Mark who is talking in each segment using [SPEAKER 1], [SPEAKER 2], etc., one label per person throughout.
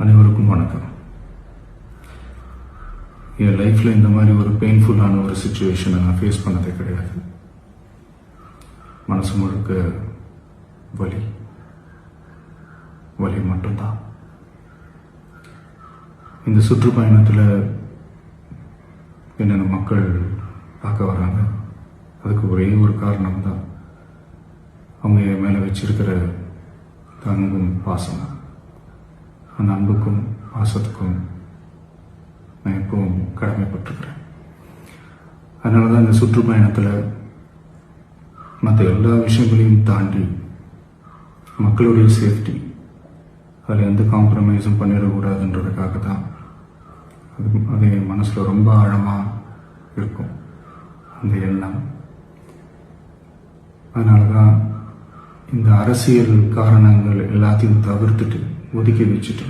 [SPEAKER 1] அனைவருக்கும் வணக்கம். என் லைஃப்பில் இந்த மாதிரி ஒரு பெயின்ஃபுல்லான ஒரு சுச்சுவேஷனை நான் ஃபேஸ் பண்ணதே கிடையாது. மனசு முழுக்க வலி வலி மட்டும்தான். இந்த சுற்றுப்பயணத்தில் என்னென்ன மக்கள் பார்க்க வராங்க, அதுக்கு ஒரே ஒரு காரணம் தான் அவங்க என் மேலே வச்சிருக்கிற அன்பும் பாசம். அந்த அன்புக்கும் பாசத்துக்கும் நான் எப்பவும் கடமைப்பட்டிருக்கிறேன். அதனால தான் இந்த சுற்றுப்பயணத்தில் மற்ற எல்லா விஷயங்களையும் தாண்டி மக்களுடைய சேஃப்டி, அதில் எந்த காம்ப்ரமைஸும் பண்ணிடக்கூடாதுன்றதுக்காக தான் அது என் மனசில் ரொம்ப ஆழமாக இருக்கும் அந்த எண்ணம். அதனால தான் இந்த அரசியல் காரணங்கள் எல்லாத்தையும் தவிர்த்துட்டு ஒதுக்கி வச்சுட்டு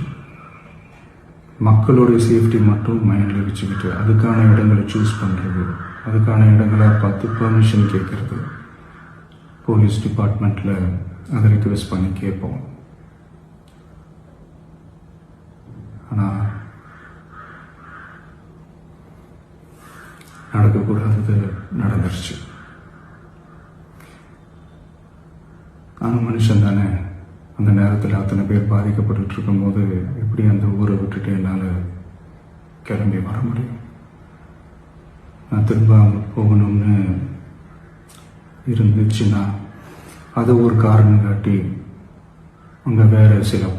[SPEAKER 1] மக்களுடைய சேஃப்டி மட்டும் மைண்டில் வச்சுக்கிட்டு அதுக்கான இடங்களை சூஸ் பண்ணுறது, அதுக்கான இடங்களை பார்த்து பெர்மிஷன் கேட்கறது, போலீஸ் டிபார்ட்மெண்ட்டில் அதை ரிக்வெஸ்ட் பண்ணி கேட்போம். ஆனால் நடக்கக்கூடாதது நடந்துருச்சு. ஆனால் மனுஷன் தானே, அந்த நேரத்தில் அத்தனை பேர் பாதிக்கப்பட்டு இருக்கும்போது எப்படி அந்த ஊரை விட்டுட்டு என்னால் கிளம்பி வர முடியும்? நான் திரும்ப அங்கே போகணும்னு இருந்துச்சுன்னா அதை ஒரு காரணம் காட்டி அங்கே வேறு சில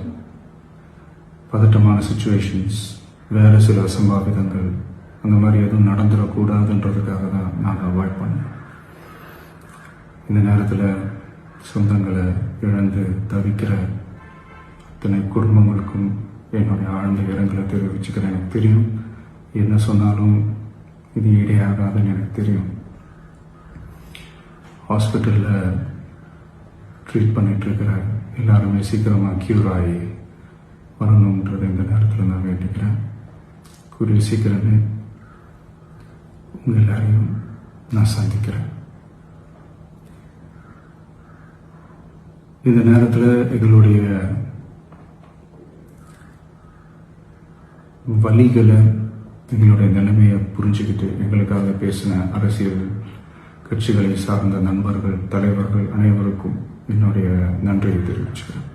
[SPEAKER 1] பதட்டமான சுச்சுவேஷன்ஸ், வேறு சில அசம்பாவிதங்கள் அந்த மாதிரி எதுவும் நடந்துடக்கூடாதுன்றதுக்காக தான் நான் அவாய்ட் பண்ணேன். இந்த நேரத்தில் சொந்தங்களை இழந்து தவிக்கிற அத்தனை குடும்பங்களுக்கும் என்னுடைய ஆழ்ந்த இரங்கலை தெரிவிச்சுக்கிறேன். எனக்கு தெரியும், என்ன சொன்னாலும் இது ஈடையாகாதுன்னு எனக்கு தெரியும். ஹாஸ்பிட்டலில் ட்ரீட் பண்ணிகிட்ருக்கிற எல்லாருமே சீக்கிரமாக க்யூர் ஆகி வரணுன்றது இந்த நேரத்தில் நான் வேண்டிக்கிறேன். கூடிய சீக்கிரமே உங்கள் எல்லாரையும் நான் சந்திக்கிறேன். இந்த நேரத்தில் எங்களுடைய வலிகளை, எங்களுடைய நிலைமையை புரிஞ்சுக்கிட்டு எங்களுக்காக பேசின அரசியல் கட்சிகளை சார்ந்த நண்பர்கள், தலைவர்கள் அனைவருக்கும் என்னுடைய நன்றியை தெரிவிச்சுக்கிறேன்.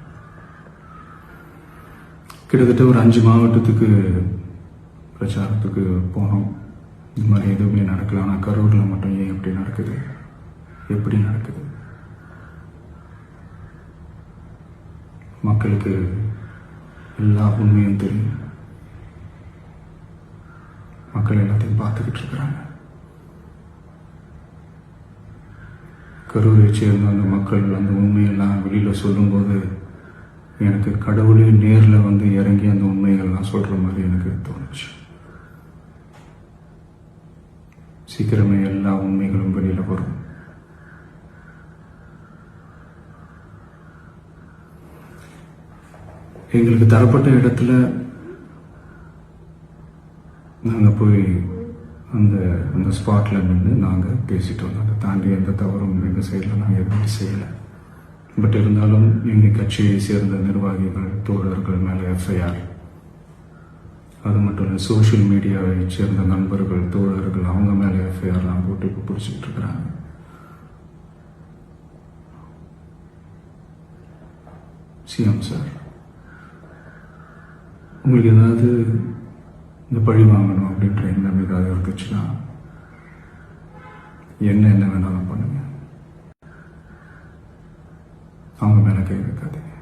[SPEAKER 1] கிட்டத்தட்ட ஒரு 5 மாவட்டத்துக்கு பிரச்சாரத்துக்கு போனோம். இந்த மாதிரி எதுவுமே நடக்கல. ஆனால் கரூரில் மட்டும் ஏன் எப்படி நடக்குது, எப்படி நடக்குது? மக்களுக்கு எல்லா உண்மையும் தெரியும். மக்கள் எல்லாத்தையும் பார்த்துக்கிட்டு இருக்கிறாங்க. கரூரை சேர்ந்த அந்த மக்கள் அந்த உண்மையெல்லாம் வெளியில் சொல்லும்போது எனக்கு கடவுளே நேரில் வந்து இறங்கி அந்த உண்மைகள்லாம் சொல்கிற மாதிரி எனக்கு தோணுச்சு. சீக்கிரமே எல்லா உண்மைகளும் வெளியில் வரும். எங்களுக்கு தரப்பட்ட இடத்துல நாங்கள் போய் அந்த ஸ்பாட்டில் நின்று நாங்கள் பேசிட்டோம். அதை தாண்டி எந்த தவறும் எங்கள் சைடில் நாங்கள் எதுவுமே செய்யலை. பட் இருந்தாலும் எங்கள் கட்சியை சேர்ந்த நிர்வாகிகள், தோழர்கள் மேலே எஃப்ஐஆர், அது மட்டும் இல்லை சோஷியல் மீடியாவை சேர்ந்த நண்பர்கள், தோழர்கள் அவங்க மேலே எஃப்ஐஆர்லாம் போட்டு இப்போ பிடிச்சிட்டு இருக்கிறாங்க. சிஎம் சார், உங்களுக்கு ஏதாவது இந்த பழி வாங்கணும் அப்படின்ற எண்ணம் ஏதாவது இருந்துச்சுன்னா என்ன வேணாலும் பண்ணுங்க. அவங்க மேலே கை வைக்காதீங்க.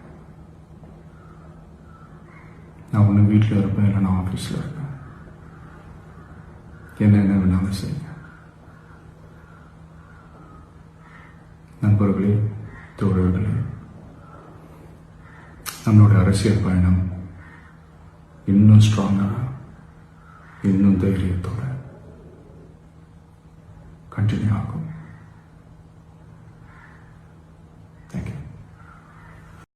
[SPEAKER 1] நான் ஒன்று வீட்டில் இருப்பேன், இல்லை நான் ஆஃபீஸில் இருப்பேன். என்ன வேணாலும் செய்யுங்க. நண்பர்களே, தோழர்களே, நம்மளோட அரசியல் பயணம் இன்னும் ஸ்ட்ராங்காக, இன்னும் தைரியத்தோட கண்டினியூ ஆகும்.